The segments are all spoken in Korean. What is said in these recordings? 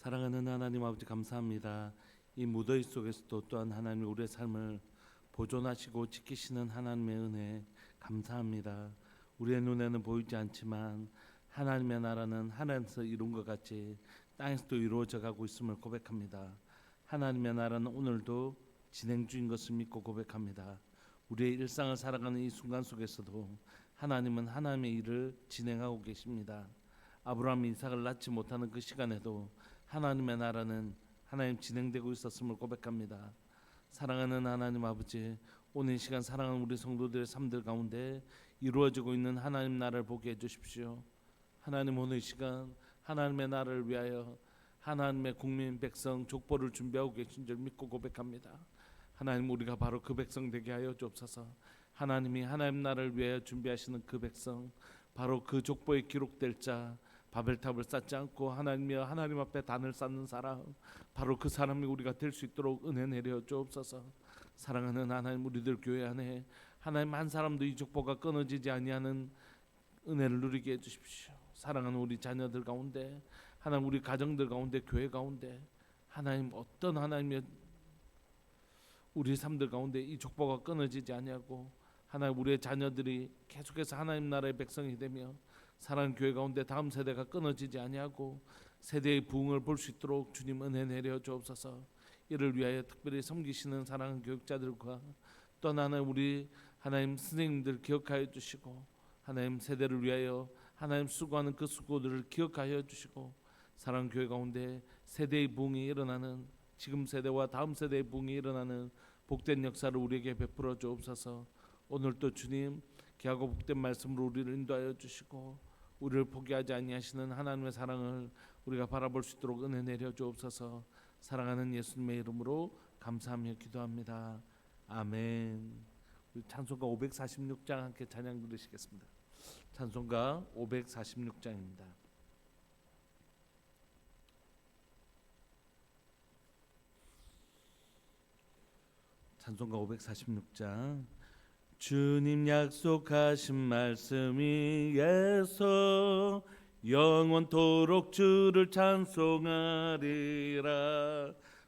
사랑하는 하나님 아버지 감사합니다. 이 무더위 속에서도 또한 하나님이 우리의 삶을 보존하시고 지키시는 하나님의 은혜 감사합니다. 우리의 눈에는 보이지 않지만 하나님의 나라는 하늘에서 이룬 것 같이 땅에서도 이루어져 가고 있음을 고백합니다. 하나님의 나라는 오늘도 진행 중인 것을 믿고 고백합니다. 우리의 일상을 살아가는 이 순간 속에서도 하나님은 하나님의 일을 진행하고 계십니다. 아브라함이 이삭을 낳지 못하는 그 시간에도 하나님의 나라는 하나님 진행되고 있었음을 고백합니다. 사랑하는 하나님 아버지, 오늘 이 시간 사랑하는 우리 성도들의 삶들 가운데 이루어지고 있는 하나님 나라를 보게 해주십시오. 하나님, 오늘 이 시간 하나님의 나라를 위하여 하나님의 국민 백성 족보를 준비하고 계신 줄 믿고 고백합니다. 하나님, 우리가 바로 그 백성 되게 하여 주옵소서. 하나님이 하나님 나라를 위하여 준비하시는 그 백성, 바로 그 족보에 기록될 자, 바벨탑을 쌓지 않고 하나님이여 하나님 앞에 단을 쌓는 사람, 바로 그 사람이 우리가 될 수 있도록 은혜 내려 주옵소서. 사랑하는 하나님, 우리들 교회 안에 하나님 한 사람도 이 족보가 끊어지지 아니하는 은혜를 누리게 해주십시오. 사랑하는 우리 자녀들 가운데, 하나님 우리 가정들 가운데, 교회 가운데 하나님 어떤 하나님의 우리 삶들 가운데 이 족보가 끊어지지 아니하고 하나님 우리의 자녀들이 계속해서 하나님 나라의 백성이 되며 사랑하는 교회 가운데 다음 세대가 끊어지지 아니하고 세대의 부흥을 볼 수 있도록 주님 은혜 내려 주옵소서. 이를 위하여 특별히 섬기시는 사랑하는 교육자들과 또 하나님 우리 하나님 선생님들 기억하여 주시고 하나님 세대를 위하여 하나님 수고하는 그 수고들을 기억하여 주시고 사랑하는 교회 가운데 세대의 부흥이 일어나는, 지금 세대와 다음 세대의 부흥이 일어나는 복된 역사를 우리에게 베풀어 주옵소서. 오늘도 주님 귀하고 복된 말씀으로 우리를 인도하여 주시고 우리를 포기하지 아니하시는 하나님의 사랑을 우리가 바라볼 수 있도록 은혜 내려 주옵소서. 사랑하는 예수님의 이름으로 감사하며 기도합니다. 아멘. 우리 찬송가 546장 함께 찬양 부르시겠습니다. 찬송가 546장입니다. 찬송가 546장. 주님 약속하신 말씀 위에서 영원토록 주를 찬송하리라.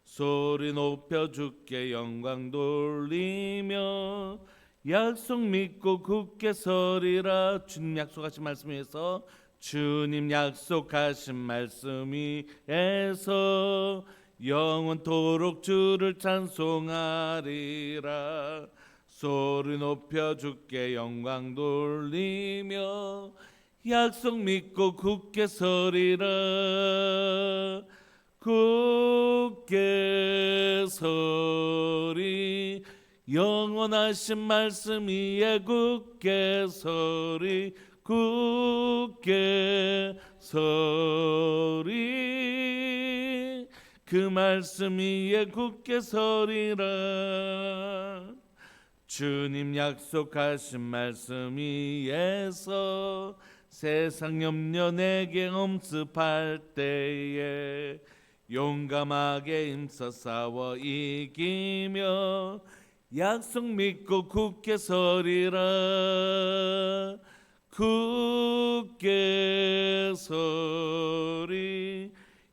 소리 높여 주께 영광 돌리며 약속 믿고 굳게 서리라. 주님 약속하신 말씀 위에서, 주님 약속하신 말씀 위에서 영원토록 주를 찬송하리라. 소리 높여 주께 영광 돌리며 약속 믿고 굳게 서리라. 굳게 서리, 영원하신 말씀 위에 굳게 서리. 굳게 서리, 그 말씀 위에 굳게 서리라. 주님 약속하신 말씀 위에서 세상 염려 내게 엄습할 때에 용감하게 힘써 싸워 이기며 약속 믿고 굳게 서리라. 굳게 서리,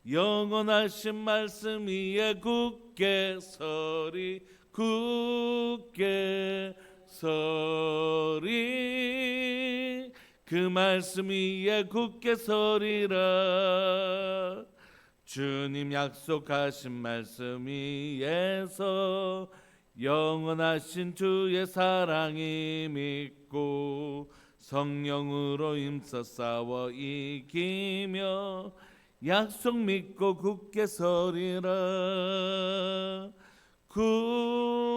영원하신 말씀 위에 굳게 서리. 굳게 서리, 그 말씀 위에 굳게 서리라. 주님 약속하신 말씀 위에서 영원하신 주의 사랑이 믿고 성령으로 힘써 싸워 이기며 약속 믿고 굳게 서리라.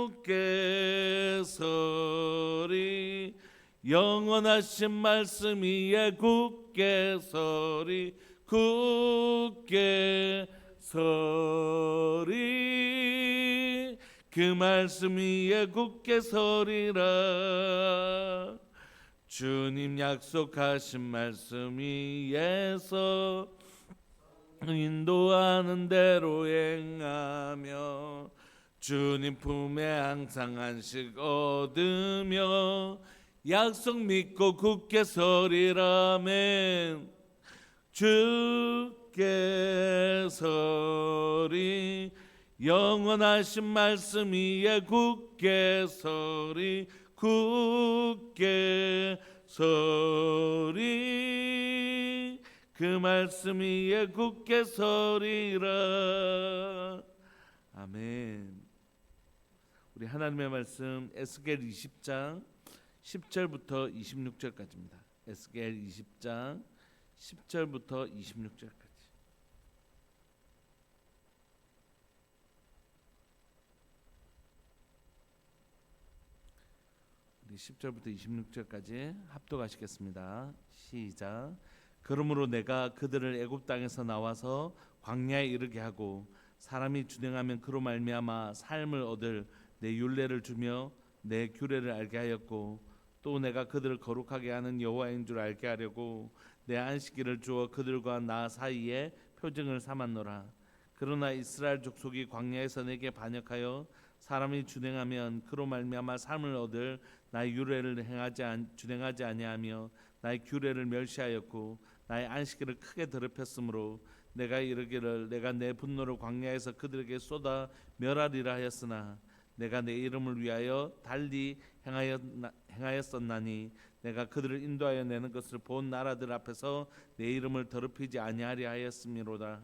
굳게 서리, 영원하신 말씀 위에 굳게 서리. 굳게 서리, 그 말씀 위에 굳게 서리라. 주님 약속하신 말씀 위에서 인도하는 대로 행하며 주님 품에 항상 안식 얻으며 약속 믿고 굳게 서리라멘. 주께 굳게 서리 영원하신 말씀 위에 굳게 서리 굳게 서리 그 말씀 위에 굳게 서리라. 아멘. 우리 하나님의 말씀 에스겔 20장 10절부터 26절까지입니다. 에스겔 20장 10절부터 26절까지. 우리 10절부터 26절까지 합독하시겠습니다. 시작. 그러므로 내가 그들을 애굽 땅에서 나와서 광야에 이르게 하고 사람이 준행하면 그로 말미암아 삶을 얻을 내 율례를 주며 내 규례를 알게 하였고 또 내가 그들을 거룩하게 하는 여호와인 줄 알게 하려고 내 안식일을 주어 그들과 나 사이에 표징을 삼았노라. 그러나 이스라엘 족속이 광야에서 내게 반역하여 사람이 준행하면 그로 말미암아 삶을 얻을 나의 율례를 준행하지 아니하며 나의 규례를 멸시하였고 나의 안식일을 크게 더럽혔으므로 내가 이르기를 내가 내 분노를 광야에서 그들에게 쏟아 멸하리라 하였으나 내가 내 이름을 위하여 달리 행하였었나니 내가 그들을 인도하여 내는 것을 본 나라들 앞에서 내 이름을 더럽히지 아니하리 하였음이로다.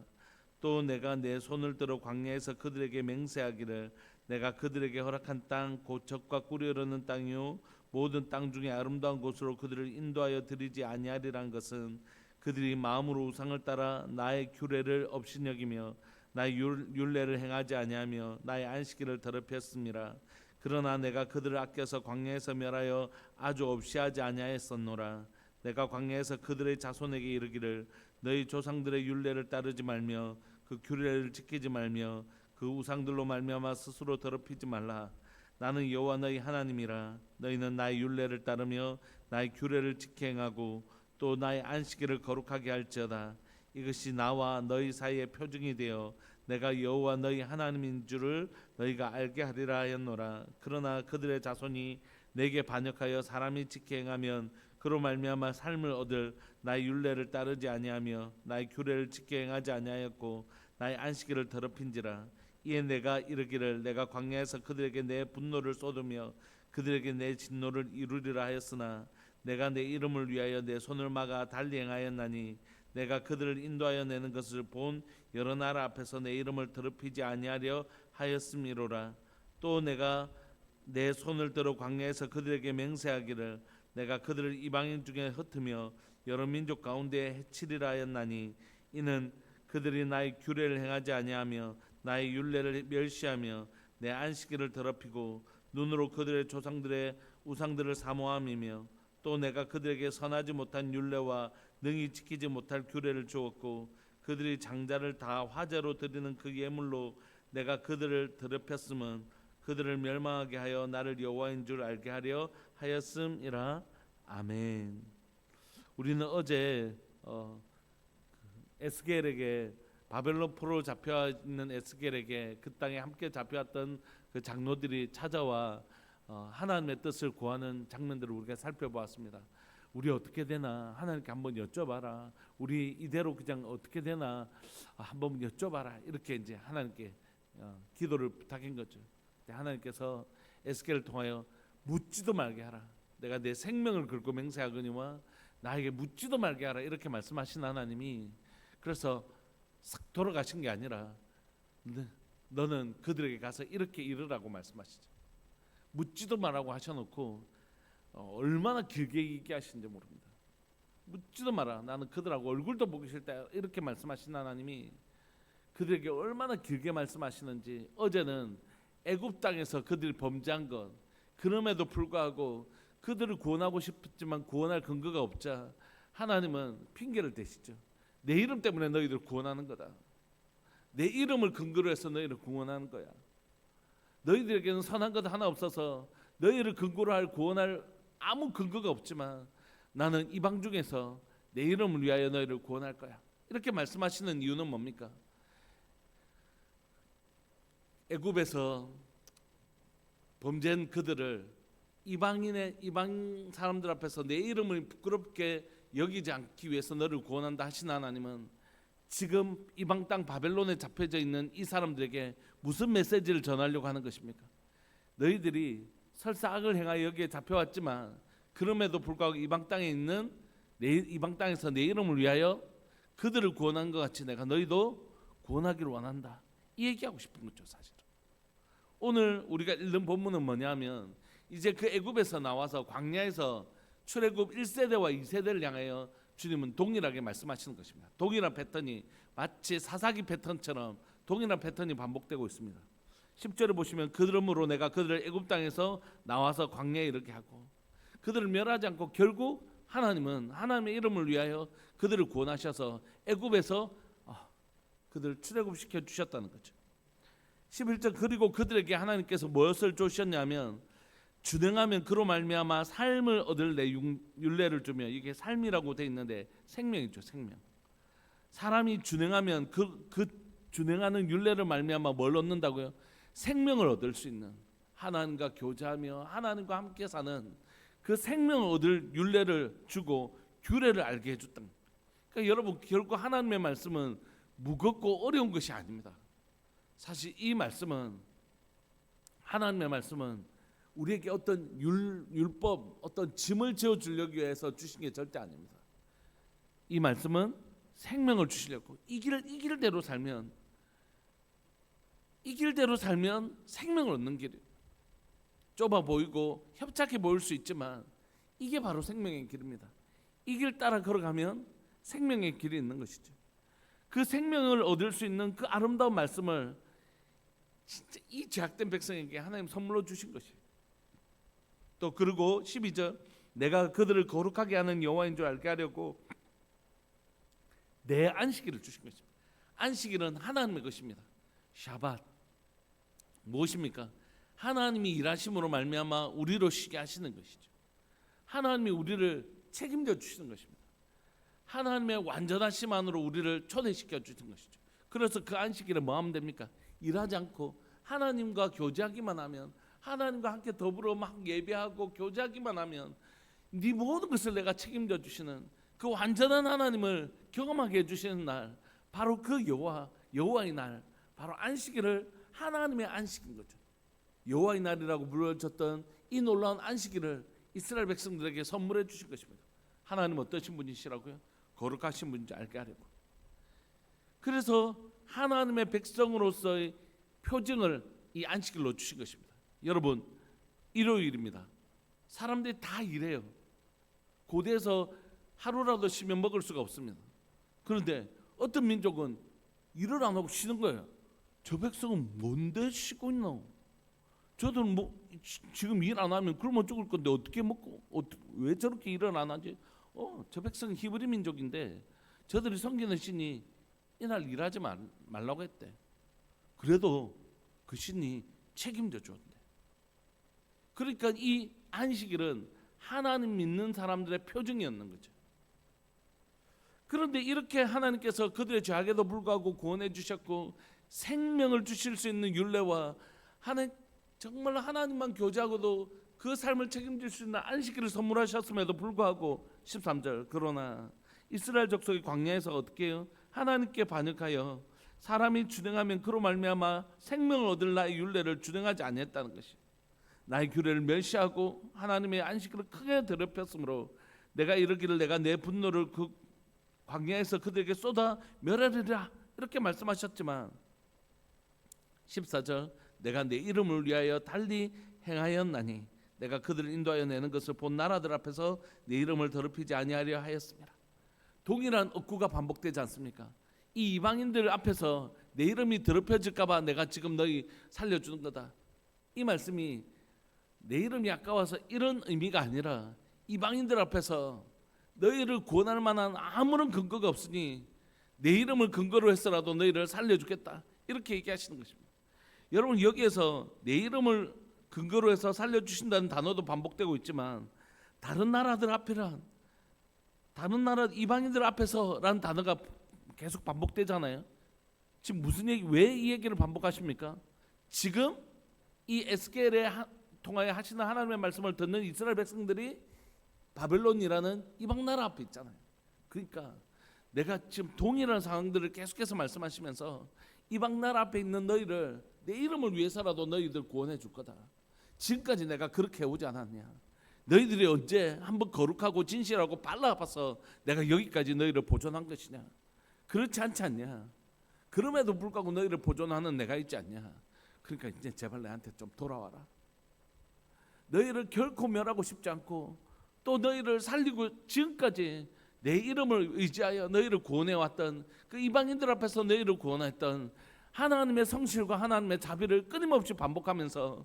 또 내가 내 손을 들어 광야에서 그들에게 맹세하기를 내가 그들에게 허락한 땅 곧 젖과 꿀이 흐르는 땅이요 모든 땅 중에 아름다운 곳으로 그들을 인도하여 드리지 아니하리란 것은 그들이 마음으로 우상을 따라 나의 규례를 없이 여기며 나의 율례를 행하지 아니하며 나의 안식일을 더럽혔음이라. 그러나 내가 그들을 아껴서 광야에서 멸하여 아주 없이 하지 아니하였었노라. 내가 광야에서 그들의 자손에게 이르기를 너희 조상들의 율례를 따르지 말며 그 규례를 지키지 말며 그 우상들로 말미암아 스스로 더럽히지 말라. 나는 여호와 너희 하나님이라. 너희는 나의 율례를 따르며 나의 규례를 지켜 행하고 또 나의 안식일을 거룩하게 할지어다. 이것이 나와 너희 사이의 표징이 되어 내가 여호와 너희 하나님인 줄을 너희가 알게 하리라 하였노라. 그러나 그들의 자손이 내게 반역하여 사람이 지켜 행하면 그로 말미암아 삶을 얻을 나의 율례를 따르지 아니하며 나의 규례를 지켜 행하지 아니하였고 나의 안식일을 더럽힌지라. 이에 내가 이르기를 내가 광야에서 그들에게 내 분노를 쏟으며 그들에게 내 진노를 이루리라 하였으나 내가 내 이름을 위하여 내 손을 막아 달리 행하였나니 내가 그들을 인도하여 내는 것을 본 여러 나라 앞에서 내 이름을 더럽히지 아니하려 하였음이로라. 또 내가 내 손을 들어 광야에서 그들에게 맹세하기를 내가 그들을 이방인 중에 흩으며 여러 민족 가운데 해치리라 하였나니 이는 그들이 나의 규례를 행하지 아니하며 나의 율례를 멸시하며 내 안식일을 더럽히고 눈으로 그들의 조상들의 우상들을 사모함이며 또 내가 그들에게 선하지 못한 율례와 능히 지키지 못할 규례를 주었고 그들이 장자를 다 화제로 드리는 그 예물로 내가 그들을 더럽혔음은 그들을 멸망하게 하여 나를 여호와인 줄 알게 하려 하였음이라. 아멘. 우리는 어제 에스겔에게 바벨론 포로 잡혀 있는 에스겔에게 그 땅에 함께 잡혀왔던 그 장로들이 찾아와 하나님의 뜻을 구하는 장면들을 우리가 살펴보았습니다. 우리 어떻게 되나 하나님께 한번 여쭤봐라. 우리 이대로 그냥 어떻게 되나 한번 여쭤봐라. 이렇게 이제 하나님께 기도를 부탁한 거죠. 하나님께서 에스겔을 통하여 묻지도 말게 하라. 내가 내 생명을 걸고 맹세하거니와 나에게 묻지도 말게 하라. 이렇게 말씀하신 하나님이 그래서 싹 돌아가신 게 아니라 너는 그들에게 가서 이렇게 이르라고 말씀하시죠. 묻지도 말라고 하셔놓고 얼마나 길게 얘기하시는지 모릅니다. 묻지도 마라. 나는 그들하고 얼굴도 보기 싫다. 이렇게 말씀하신 하나님이 그들에게 얼마나 길게 말씀하시는지. 어제는 애굽 땅에서 그들이 범죄한 것, 그럼에도 불구하고 그들을 구원하고 싶었지만 구원할 근거가 없자 하나님은 핑계를 대시죠. 내 이름 때문에 너희들 구원하는 거다. 내 이름을 근거로 해서 너희를 구원하는 거야. 너희들에게는 선한 것 하나 없어서 너희를 근거로 할 구원할 아무 근거가 없지만 나는 이방 중에서 내 이름을 위하여 너희를 구원할 거야. 이렇게 말씀하시는 이유는 뭡니까? 애굽에서 범죄한 그들을 이방 사람들 앞에서 내 이름을 부끄럽게 여기지 않기 위해서 너를 구원한다 하신 하나님은 지금 이방 땅 바벨론에 잡혀져 있는 이 사람들에게 무슨 메시지를 전하려고 하는 것입니까? 너희들이 설사 악을 행하여 여기에 잡혀왔지만 그럼에도 불구하고 이방 땅에 있는 이방 땅에서 내 이름을 위하여 그들을 구원한 것 같이 내가 너희도 구원하기를 원한다. 이 얘기하고 싶은 거죠, 사실은. 오늘 우리가 읽는 본문은 뭐냐면 이제 그 애굽에서 나와서 광야에서 출애굽 1세대와 2세대를 향하여 주님은 동일하게 말씀하시는 것입니다. 동일한 패턴이 마치 사사기 패턴처럼 동일한 패턴이 반복되고 있습니다. 10절에 보시면 그러므로 내가 그들을 애굽 땅에서 나와서 광야에 이르게 하고 그들을 멸하지 않고 결국 하나님은 하나님의 이름을 위하여 그들을 구원하셔서 애굽에서 그들을 출애굽시켜 주셨다는 거죠. 11절 그리고 그들에게 하나님께서 무엇을 주셨냐면 준행하면 그로 말미암아 삶을 얻을 내 율례를 주며 이게 삶이라고 돼 있는데 생명이죠, 생명. 사람이 준행하면 그 준행하는 율례를 말미암아 뭘 얻는다고요? 생명을 얻을 수 있는 하나님과 교제하며 하나님과 함께 사는 그 생명을 얻을 율례를 주고 규례를 알게 해줬다. 그러니까 여러분 결국 하나님의 말씀은 무겁고 어려운 것이 아닙니다. 사실 이 말씀은 하나님의 말씀은 우리에게 어떤 율법 어떤 짐을 지어 주려고 해서 주신 게 절대 아닙니다. 이 말씀은 생명을 주시려고 이 길대로 살면 생명을 얻는 길이에요. 좁아 보이고 협착해 보일 수 있지만 이게 바로 생명의 길입니다. 이 길 따라 걸어가면 생명의 길이 있는 것이죠. 그 생명을 얻을 수 있는 그 아름다운 말씀을 진짜 이 죄악된 백성에게 하나님 선물로 주신 것이에요. 또 그리고 12절 내가 그들을 거룩하게 하는 여호와인 줄 알게 하려고 내 안식일을 주신 것입니다. 안식일은 하나님의 것입니다. 샤밧 무엇입니까? 하나님이 일하심으로 말미암아 우리로 쉬게 하시는 것이죠. 하나님이 우리를 책임져 주시는 것입니다. 하나님의 완전하심 안으로 우리를 초대시켜 주신 것이죠. 그래서 그 안식일에 뭐 하면 됩니까? 일하지 않고 하나님과 교제하기만 하면 하나님과 함께 더불어 막 예배하고 교제하기만 하면 네 모든 것을 내가 책임져 주시는 그 완전한 하나님을 경험하게 해주시는 날 바로 그 여호와의 날 바로 안식일을 하나님의 안식인 거죠. 여호와의 날이라고 불러졌던 이 놀라운 안식일을 이스라엘 백성들에게 선물해 주신 것입니다. 하나님 어떠신 분이시라고요? 거룩하신 분인지 알게 하려고. 그래서 하나님의 백성으로서의 표징을 이 안식일로 주신 것입니다. 여러분 일요일입니다. 사람들이 다 일해요. 고대에서 하루라도 쉬면 먹을 수가 없습니다. 그런데 어떤 민족은 일을 안 하고 쉬는 거예요. 저 백성은 뭔데 쉬고 있노? 저들은 지금 일 안 하면 굶어 죽을 건데 어떻게 먹고 왜 저렇게 일을 안 하지? 저 백성은 히브리 민족인데 저들이 섬기는 신이 이날 일하지 말라고 했대. 그래도 그 신이 책임져 줬대. 그러니까 이 안식일은 하나님 믿는 사람들의 표징이었는 거죠. 그런데 이렇게 하나님께서 그들의 죄악에도 불구하고 구원해 주셨고 생명을 주실 수 있는 율례와 정말 하나님만 교제하고도 그 삶을 책임질 수 있는 안식일을 선물하셨음에도 불구하고 13절 그러나 이스라엘 족속이 광야에서 어떻게 해요? 하나님께 반역하여 사람이 준행하면 그로 말미암아 생명을 얻을 나의 율례를 준행하지 아니했다는 것이 나의 규례를 멸시하고 하나님의 안식일을 크게 더럽혔으므로 내가 이르기를 내가 내 분노를 그 광야에서 그들에게 쏟아 멸하리라 이렇게 말씀하셨지만 14절 내가 내 이름을 위하여 달리 행하였나니 내가 그들을 인도하여 내는 것을 본 나라들 앞에서 내 이름을 더럽히지 아니하려 하였습니다. 동일한 억구가 반복되지 않습니까? 이 이방인들 앞에서 내 이름이 더럽혀질까 봐 내가 지금 너희 살려주는 거다. 이 말씀이 내 이름이 아까워서 이런 의미가 아니라 이방인들 앞에서 너희를 구원할 만한 아무런 근거가 없으니 내 이름을 근거로 해서라도 너희를 살려주겠다 이렇게 얘기하시는 것입니다. 여러분 여기에서 내 이름을 근거로 해서 살려주신다는 단어도 반복되고 있지만 다른 나라들 앞이란 다른 나라 이방인들 앞에서라는 단어가 계속 반복되잖아요. 지금 무슨 얘기 왜 이 얘기를 반복하십니까? 지금 이 에스겔에 통하여 하시는 하나님의 말씀을 듣는 이스라엘 백성들이 바벨론이라는 이방 나라 앞에 있잖아요. 그러니까 내가 지금 동일한 상황들을 계속해서 말씀하시면서 이방 나라 앞에 있는 너희를 내 이름을 위해서라도 너희들 구원해 줄 거다. 지금까지 내가 그렇게 해오지 않았냐. 너희들이 언제 한번 거룩하고 진실하고 발라 아파서 내가 여기까지 너희를 보존한 것이냐. 그렇지 않지 않냐. 그럼에도 불구하고 너희를 보존하는 내가 있지 않냐. 그러니까 이제 제발 내한테 좀 돌아와라. 너희를 결코 멸하고 싶지 않고 또 너희를 살리고 지금까지 내 이름을 의지하여 너희를 구원해왔던 그 이방인들 앞에서 너희를 구원했던 하나님의 성실과 하나님의 자비를 끊임없이 반복하면서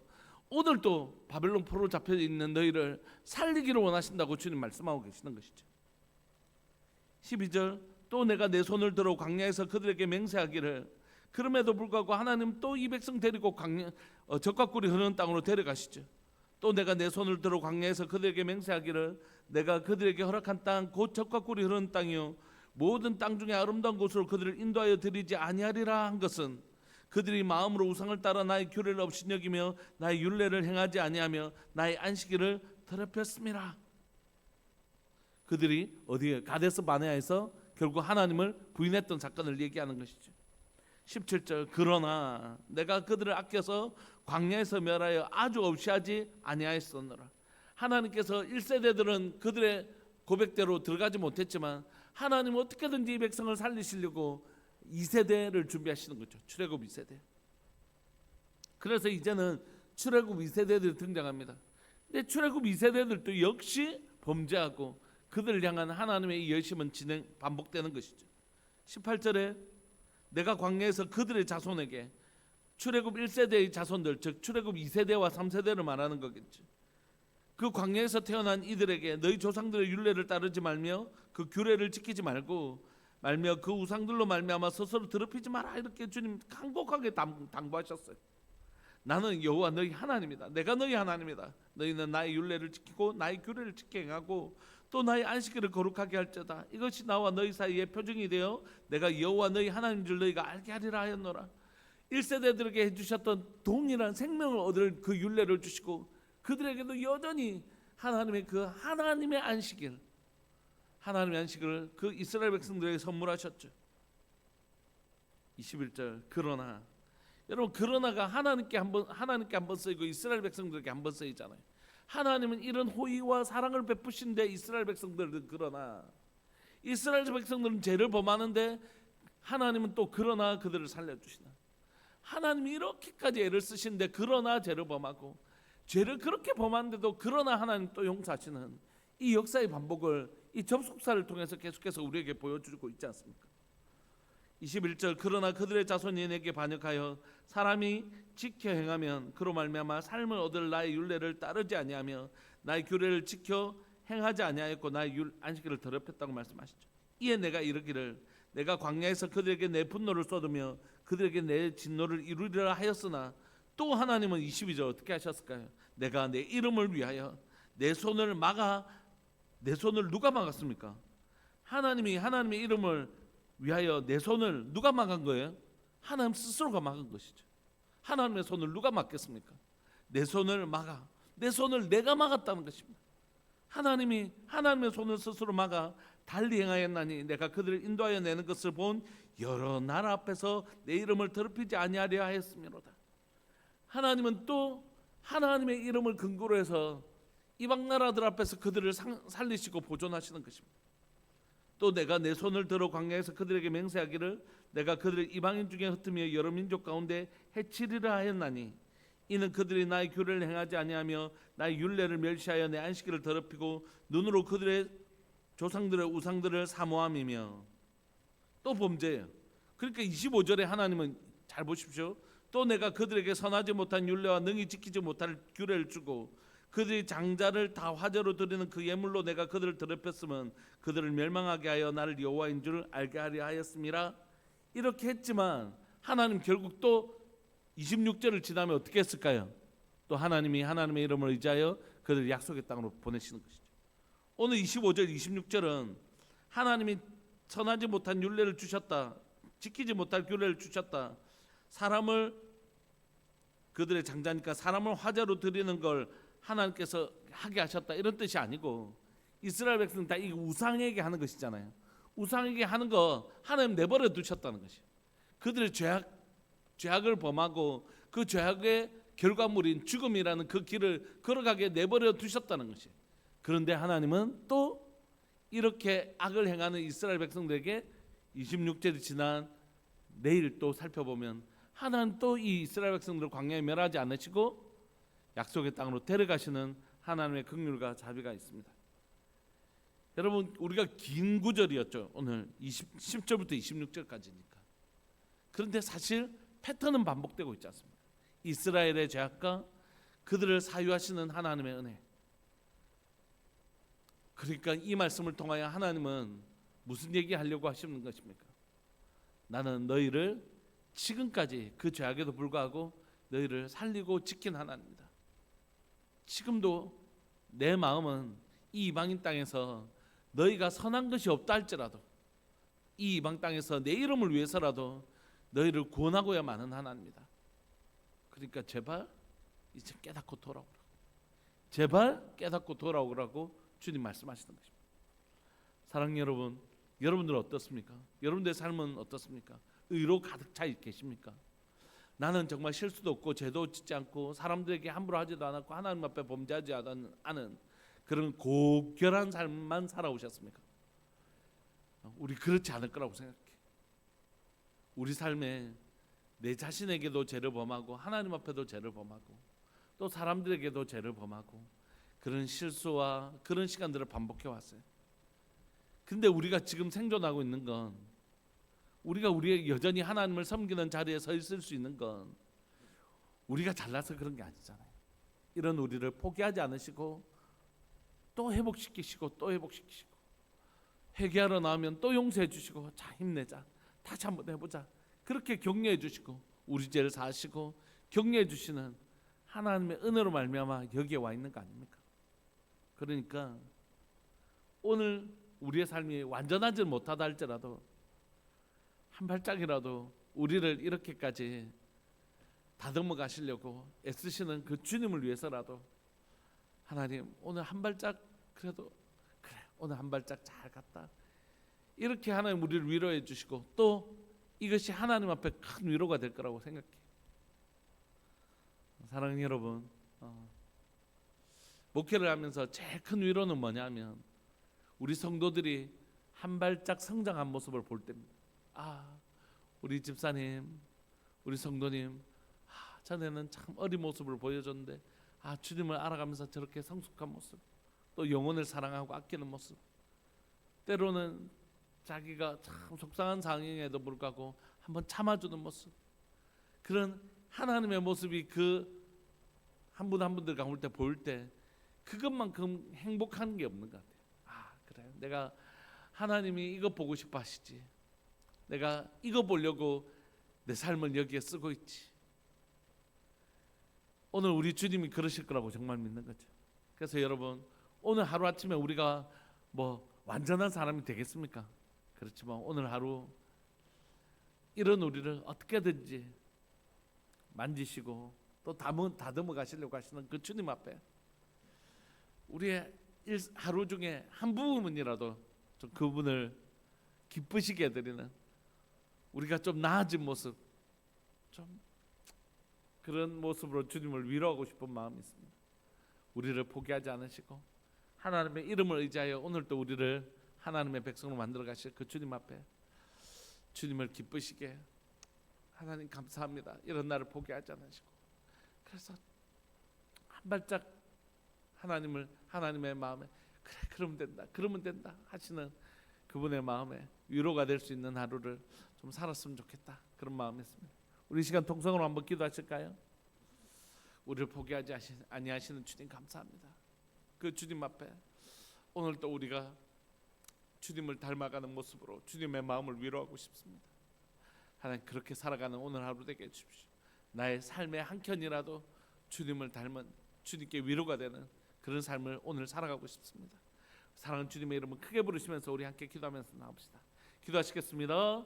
오늘도 바벨론 포로로 잡혀 있는 너희를 살리기를 원하신다고 주님 말씀하고 계시는 것이죠. 12절 또 내가 내 손을 들어 광야에서 그들에게 맹세하기를 그럼에도 불구하고 하나님 또 이 백성 데리고 적과 꿀이 흐르는 땅으로 데려가시죠. 또 내가 내 손을 들어 광야에서 그들에게 맹세하기를 내가 그들에게 허락한 땅 곧 적과 꿀이 흐르는 땅이요 모든 땅 중에 아름다운 곳으로 그들을 인도하여 드리지 아니하리라 한 것은 그들이 마음으로 우상을 따라 나의 규례를 없이 여기며 나의 율례를 행하지 아니하며 나의 안식일을 더럽혔음이라. 그들이 어디에 가데스 바네아에서 결국 하나님을 부인했던 사건을 얘기하는 것이죠. 17절 그러나 내가 그들을 아껴서 광야에서 멸하여 아주 없이 하지 아니하였었노라. 하나님께서 1세대들은 그들의 고백대로 들어가지 못했지만 하나님은 어떻게든지 이 백성을 살리시려고 2세대를 준비하시는 거죠. 출애굽 2세대. 그래서 이제는 출애굽 2세대들이 등장합니다. 근데 출애굽 2세대들도 역시 범죄하고 그들을 향한 하나님의 이 열심은 반복되는 것이죠. 18절에 내가 광야에서 그들의 자손에게 출애굽 1세대의 자손들 즉 출애굽 2세대와 3세대를 말하는 거겠죠. 그 광야에서 태어난 이들에게 너희 조상들의 율례를 따르지 말며 그 규례를 지키지 말고 말며 그 우상들로 말미암아 스스로 더럽히지 마라 이렇게 주님 간곡하게 당부하셨어요. 나는 여호와 너희 하나님이다. 내가 너희 하나님이다. 너희는 나의 율례를 지키고 나의 규례를 지켜 행하고 또 나의 안식일을 거룩하게 할지어다. 이것이 나와 너희 사이의 표징이 되어 내가 여호와 너희 하나님인 줄 너희가 알게 하리라 하였노라. 1세대들에게 해주셨던 동일한 생명을 얻을 그 율례를 주시고 그들에게도 여전히 하나님의 안식일, 하나님의 안식을 그 이스라엘 백성들에게 선물하셨죠. 21절 그러나 여러분 그러나가 하나님께 한번 쓰이고 이스라엘 백성들에게 한번 쓰이잖아요. 하나님은 이런 호의와 사랑을 베푸신데 이스라엘 백성들은 그러나 이스라엘 백성들은 죄를 범하는데 하나님은 또 그러나 그들을 살려주시나. 하나님이 이렇게까지 애를 쓰신데 그러나 죄를 범하고 죄를 그렇게 범하는데도 그러나 하나님 또 용서하시는 이 역사의 반복을 이 접속사를 통해서 계속해서 우리에게 보여주고 있지 않습니까? 21절 그러나 그들의 자손이 내게 반역하여 사람이 지켜 행하면 그로 말미암아 삶을 얻을 나의 율례를 따르지 아니하며 나의 규례를 지켜 행하지 아니하였고 나의 안식일을 더럽혔다고 말씀하시죠. 이에 내가 이르기를 내가 광야에서 그들에게 내 분노를 쏟으며 그들에게 내 진노를 이루리라 하였으나 또 하나님은 22절 어떻게 하셨을까요? 내가 내 이름을 위하여 내 손을 누가 막았습니까? 하나님이 하나님의 이름을 위하여 내 손을 누가 막은 거예요? 하나님 스스로가 막은 것이죠. 하나님의 손을 누가 막겠습니까? 내 손을 막아. 내 손을 내가 막았다는 것입니다. 하나님이 하나님의 손을 스스로 막아 달리 행하였나니 내가 그들을 인도하여 내는 것을 본 여러 나라 앞에서 내 이름을 더럽히지 아니하려 하였음이로다. 하나님은 또 하나님의 이름을 근거로 해서 이방 나라들 앞에서 그들을 살리시고 보존하시는 것입니다. 또 내가 내 손을 들어 광야에서 그들에게 맹세하기를 내가 그들을 이방인 중에 흩으며 여러 민족 가운데 해치리라 하였나니 이는 그들이 나의 규례를 행하지 아니하며 나의 율례를 멸시하여 내 안식일을 더럽히고 눈으로 그들의 조상들의 우상들을 사모함이며 또 범죄예요. 그러니까 25절에 하나님은 잘 보십시오. 또 내가 그들에게 선하지 못한 율례와 능히 지키지 못할 규례를 주고 그들이 장자를 다 화제로 드리는 그 예물로 내가 그들을 더럽혔으면 그들을 멸망하게 하여 나를 여호와인 줄 알게 하려 하였음이라. 이렇게 했지만 하나님 결국 또 26절을 지나면 어떻게 했을까요? 또 하나님이 하나님의 이름을 의지하여 그들을 약속의 땅으로 보내시는 것이죠. 오늘 25절 26절은 하나님이 선하지 못한 율례를 주셨다, 지키지 못할 규례를 주셨다, 사람을 그들의 장자니까 사람을 화제로 드리는 걸 하나님께서 하게 하셨다 이런 뜻이 아니고 이스라엘 백성 다 이 우상에게 하는 것이잖아요. 우상에게 하는 거 하나님 내버려 두셨다는 것이. 그들의 죄악을 범하고 그 죄악의 결과물인 죽음이라는 그 길을 걸어가게 내버려 두셨다는 것이. 그런데 하나님은 또 이렇게 악을 행하는 이스라엘 백성들에게 26절이 지난 내일 또 살펴보면 하나님 또 이 이스라엘 백성들을 광야에 멸하지 않으시고 약속의 땅으로 데려가시는 하나님의 긍휼과 자비가 있습니다. 여러분, 우리가 긴 구절이었죠. 오늘 10절부터 26절까지니까. 그런데 사실 패턴은 반복되고 있지 않습니까? 이스라엘의 죄악과 그들을 사유하시는 하나님의 은혜. 그러니까 이 말씀을 통하여 하나님은 무슨 얘기하려고 하시는 것입니까? 나는 너희를 지금까지 그 죄악에도 불구하고 너희를 살리고 지킨 하나님이다. 지금도 내 마음은 이 이방인 땅에서 너희가 선한 것이 없다 할지라도 이 이방 땅에서 내 이름을 위해서라도 너희를 구원하고야 마는 하나님이다. 그러니까 제발 이제 깨닫고 돌아오라. 제발 깨닫고 돌아오라고 주님 말씀하시는 것입니다. 사랑하는 여러분, 여러분들은 어떻습니까? 여러분들의 삶은 어떻습니까? 의로 가득 차 계십니까? 나는 정말 실수도 없고 죄도 짓지 않고 사람들에게 함부로 하지도 않았고 하나님 앞에 범죄하지 않은 그런 고결한 삶만 살아오셨습니까? 우리 그렇지 않을 거라고 생각해. 우리 삶에 내 자신에게도 죄를 범하고 하나님 앞에도 죄를 범하고 또 사람들에게도 죄를 범하고 그런 실수와 그런 시간들을 반복해 왔어요. 근데 우리가 지금 생존하고 있는 건 우리가 여전히 하나님을 섬기는 자리에 서 있을 수 있는 건 우리가 잘나서 그런 게 아니잖아요. 이런 우리를 포기하지 않으시고 또 회복시키시고 또 회복시키시고 회개하러 나오면 또 용서해 주시고 자 힘내자 다시 한번 해보자 그렇게 격려해 주시고 우리 죄를 사하시고 격려해 주시는 하나님의 은혜로 말미암아 여기에 와 있는 거 아닙니까? 그러니까 오늘 우리의 삶이 완전하지 못하다 할지라도 한 발짝이라도 우리를 이렇게까지 다듬어 가시려고 애쓰시는 그 주님을 위해서라도 하나님 오늘 한 발짝 그래도 그래 오늘 한 발짝 잘 갔다 이렇게 하나님 우리를 위로해 주시고 또 이것이 하나님 앞에 큰 위로가 될 거라고 생각해요. 사랑하는 여러분, 목회를 하면서 제일 큰 위로는 뭐냐면 우리 성도들이 한 발짝 성장한 모습을 볼 때입니다. 우리 집사님, 우리 성도님, 전에는 참 어린 모습을 보여줬는데 주님을 알아가면서 저렇게 성숙한 모습, 또 영혼을 사랑하고 아끼는 모습, 때로는 자기가 참 속상한 상황에도 불구하고 한번 참아주는 모습, 그런 하나님의 모습이 그 한 분 한 분들 가운데 보일 때 그것만큼 행복한 게 없는 것 같아요. 그래, 내가 하나님이 이거 보고 싶어 하시지. 내가 이거 보려고 내 삶을 여기에 쓰고 있지. 오늘 우리 주님이 그러실 거라고 정말 믿는 거죠. 그래서 여러분 오늘 하루아침에 우리가 뭐 완전한 사람이 되겠습니까? 그렇지만 오늘 하루 이런 우리를 어떻게든지 만지시고 또 다듬어 가시려고 하시는 그 주님 앞에 우리의 하루 중에 한 부분이라도 좀 그분을 기쁘시게 해드리는 우리가 좀 나아진 모습, 좀 그런 모습으로 주님을 위로하고 싶은 마음이 있습니다. 우리를 포기하지 않으시고 하나님의 이름을 의지하여 오늘도 우리를 하나님의 백성으로 만들어 가실 그 주님 앞에 주님을 기쁘시게 하나님 감사합니다. 이런 나를 포기하지 않으시고 그래서 한 발짝 하나님의 마음에 그래 그러면 된다 하시는 그분의 마음에 위로가 될 수 있는 하루를 좀 살았으면 좋겠다 그런 마음이 있습니다. 우리 시간 통성으로 한번 기도하실까요? 우리를 포기하지 아니하시는 주님 감사합니다. 그 주님 앞에 오늘 또 우리가 주님을 닮아가는 모습으로 주님의 마음을 위로하고 싶습니다. 하나님 그렇게 살아가는 오늘 하루 되게 해주십시오. 나의 삶의 한 켠이라도 주님을 닮은 주님께 위로가 되는 그런 삶을 오늘 살아가고 싶습니다. 사랑하는 주님의 이름을 크게 부르시면서 우리 함께 기도하면서 나옵시다. 기도하시겠습니다.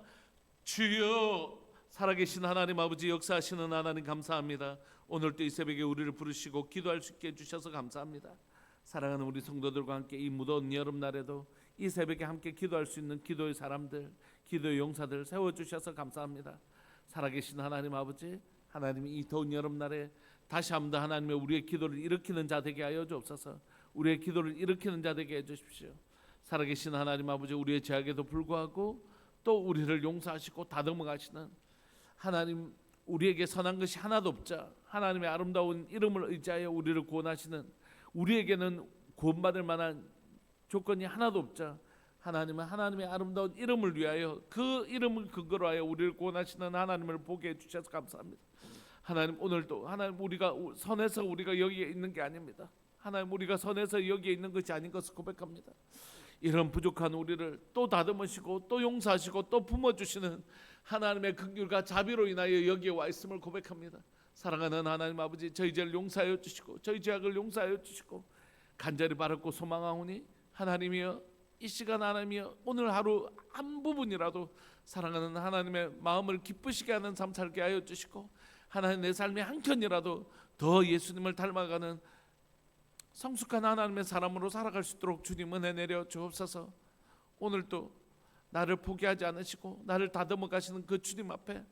주여 살아계신 하나님 아버지 역사하시는 하나님 감사합니다. 오늘도 이 새벽에 우리를 부르시고 기도할 수 있게 해주셔서 감사합니다. 사랑하는 우리 성도들과 함께 이 무더운 여름날에도 이 새벽에 함께 기도할 수 있는 기도의 사람들, 기도의 용사들 세워주셔서 감사합니다. 살아계신 하나님 아버지, 하나님이 이 더운 여름날에 다시 한번 더 하나님의 우리의 기도를 일으키는 자 되게 하여 주옵소서. 우리의 기도를 일으키는 자 되게 해주십시오. 살아계신 하나님 아버지, 우리의 죄악에도 불구하고 또 우리를 용서하시고 다듬어 가시는 하나님, 우리에게 선한 것이 하나도 없자 하나님의 아름다운 이름을 의지하여 우리를 구원하시는, 우리에게는 구원받을 만한 조건이 하나도 없자 하나님은 하나님의 아름다운 이름을 위하여 그 이름을 근거로 하여 우리를 구원하시는 하나님을 보게 해주셔서 감사합니다. 하나님, 오늘도 하나님, 우리가 선해서 우리가 여기에 있는 게 아닙니다. 하나님, 우리가 선해서 여기에 있는 것이 아닌 것을 고백합니다. 이런 부족한 우리를 또 다듬으시고 또 용서하시고 또 품어주시는 하나님의 긍휼과 자비로 인하여 여기에 와 있음을 고백합니다. 사랑하는 하나님 아버지, 저희 죄를 용서하여 주시고 저희 죄악을 용서하여 주시고 간절히 바랐고 소망하오니 하나님이여, 이 시간 하나님이여, 오늘 하루 한 부분이라도 사랑하는 하나님의 마음을 기쁘시게 하는 삶 살게 하여 주시고, 하나님 내 삶의 한 켠이라도 더 예수님을 닮아가는 성숙한 하나님의 사람으로 살아갈 수 있도록 주님 은혜 내려 주옵소서. 오늘도 나를 포기하지 않으시고 나를 다듬어 가시는 그 주님 앞에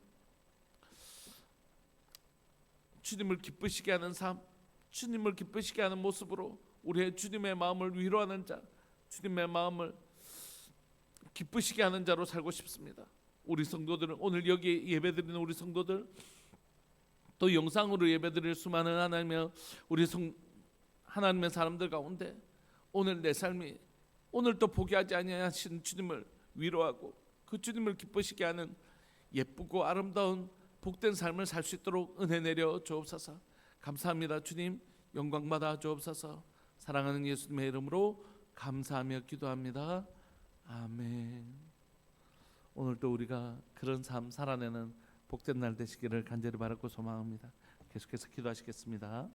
주님을 기쁘시게 하는 삶, 주님을 기쁘시게 하는 모습으로 우리의 주님의 마음을 위로하는 자, 주님의 마음을 기쁘시게 하는 자로 살고 싶습니다. 우리 성도들은, 오늘 여기 예배드리는 우리 성도들, 또 영상으로 예배드릴 수많은 하나님의 우리 하나님의 사람들 가운데 오늘 내 삶이, 오늘 또 포기하지 아니하신 주님을 위로하고 그 주님을 기쁘시게 하는 예쁘고 아름다운 복된 삶을 살 수 있도록 은혜 내려 주옵소서. 감사합니다. 주님, 영광 받아 주옵소서. 사랑하는 예수님의 이름으로 감사하며 기도합니다. 아멘. 오늘도 우리가 그런 삶 살아내는 복된 날 되시기를 간절히 바라고 소망합니다. 계속해서 기도하시겠습니다.